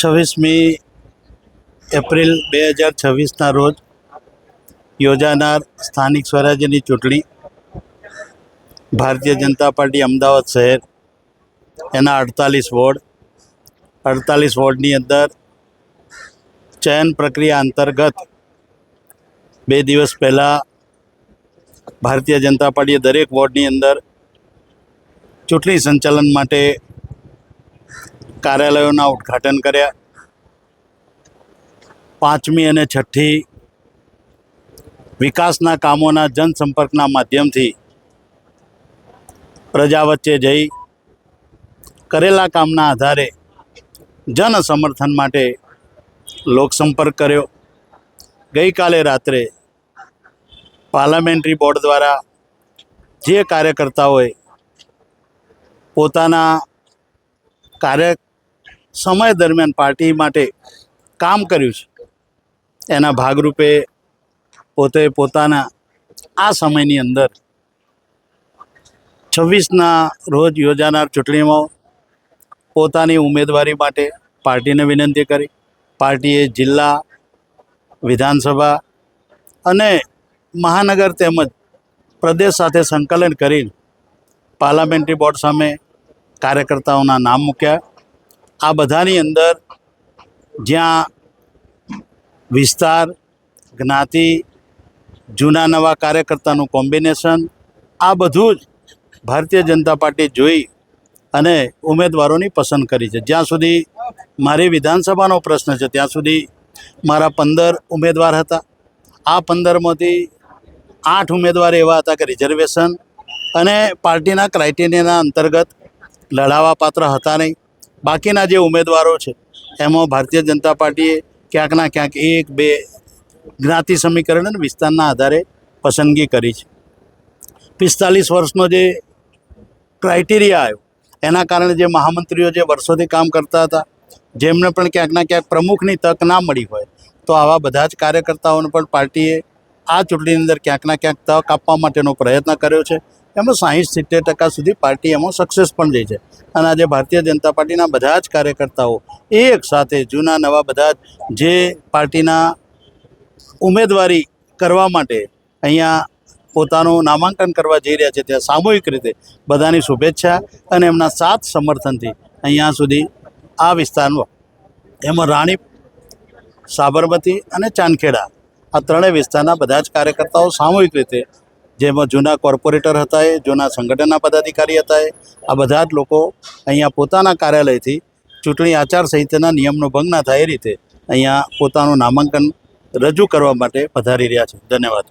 26મી April 2026ના રોજ યોજાનાર સ્થાનિક સ્વરાજ્યની ચૂંટણી ભારતીય જનતા પાર્ટી અમદાવાદ શહેર એના 48 વોર્ડની અંદર ચયન પ્રક્રિયા અંતર્ગત 2 દિવસ પહેલાં ભારતીય જનતા પાર્ટીએ દરેક વોર્ડની અંદર ચૂંટણી સંચાલન માટે કાર્યાલયોના ઉદ્ઘાટન કર્યા। 5મી અને 6ઠ્ઠી વિકાસના કામોના જનસંપર્કના માધ્યમથી પ્રજા વચ્ચે જઈ કરેલા કામના આધારે જન સમર્થન માટે લોકસંપર્ક કર્યો। ગઈકાલે રાત્રે પાર્લામેન્ટરી બોર્ડ દ્વારા જે કાર્યકર્તાઓએ પોતાના સમય દરમિયાન પાર્ટી માટે કામ કર્યું છે એના ભાગરૂપે પોતે પોતાના આ સમયની અંદર 26ના રોજ યોજાનાર ચૂંટણીમાં પોતાની ઉમેદવારી માટે પાર્ટીને વિનંતી કરી। પાર્ટીએ જિલ્લા, વિધાનસભા અને મહાનગર તેમજ પ્રદેશ સાથે સંકલન કરી પાર્લામેન્ટરી બોર્ડ સામે કાર્યકર્તાઓના નામ મૂક્યા। આ બધાની અંદર જ્યાં વિસ્તાર, જ્ઞાતિ, જૂના નવા કાર્યકર્તાનું કોમ્બિનેશન, આ બધું જ ભારતીય જનતા પાર્ટી જોઈ અને ઉમેદવારોની પસંદ કરી છે। જ્યાં સુધી મારી વિધાનસભાનો પ્રશ્ન છે ત્યાં સુધી મારા 15 ઉમેદવાર હતા। આ 15માંથી 8 ઉમેદવાર એવા હતા કે રિઝર્વેશન અને પાર્ટીના ક્રાઇટેરિયાના અંતર્ગત લડાવા પાત્ર હતા નહીં। બાકીના જે ઉમેદવારો છે એમાં ભારતીય જનતા પાર્ટીએ ક્યાંકના ક્યાંક 1-2 જ્ઞાતિ સમીકરણ અને વિસ્તારના આધારે પસંદગી કરી છે। 45 વર્ષનો જે ક્રાઇટેરિયા આવ્યો એના કારણે જે મહામંત્રીઓ જે વર્ષોથી કામ કરતા હતા જેમને પણ ક્યાંકના ક્યાંક પ્રમુખની તક ના મળી હોય તો આવા બધા જ કાર્યકર્તાઓને પણ પાર્ટીએ આ ચૂંટણીની અંદર ક્યાંકના ક્યાંક તક આપવા માટેનો પ્રયત્ન કર્યો છે। એમાં 60-70% સુધી પાર્ટી એમાં સક્સેસ પણ જઈ છે અને આજે ભારતીય જનતા પાર્ટીના બધા જ કાર્યકર્તાઓ એક સાથે જૂના નવા બધા જે પાર્ટીના ઉમેદવારી કરવા માટે અહીંયા પોતાનું નામાંકન કરવા જઈ રહ્યા છે ત્યાં સામૂહિક રીતે બધાની શુભેચ્છા અને એમના સાથ સમર્થનથી અહીંયા સુધી આ વિસ્તારમાં એમાં રાણીપ, સાબરમતી અને ચાંદખેડા આ ત્રણેય વિસ્તારના બધા જ કાર્યકર્તાઓ સામૂહિક રીતે જેમાં જૂના કોર્પોરેટર હતા એ, જૂના સંગઠનના પદાધિકારી હતા એ, આ બધા જ લોકો અહીંયા પોતાના કાર્યાલયથી ચૂંટણી આચારસંહિતાના નિયમનો ભંગ ના થાય એ રીતે અહીંયા પોતાનું નામાંકન રજૂ કરવા માટે પધારી રહ્યા છે। ધન્યવાદ।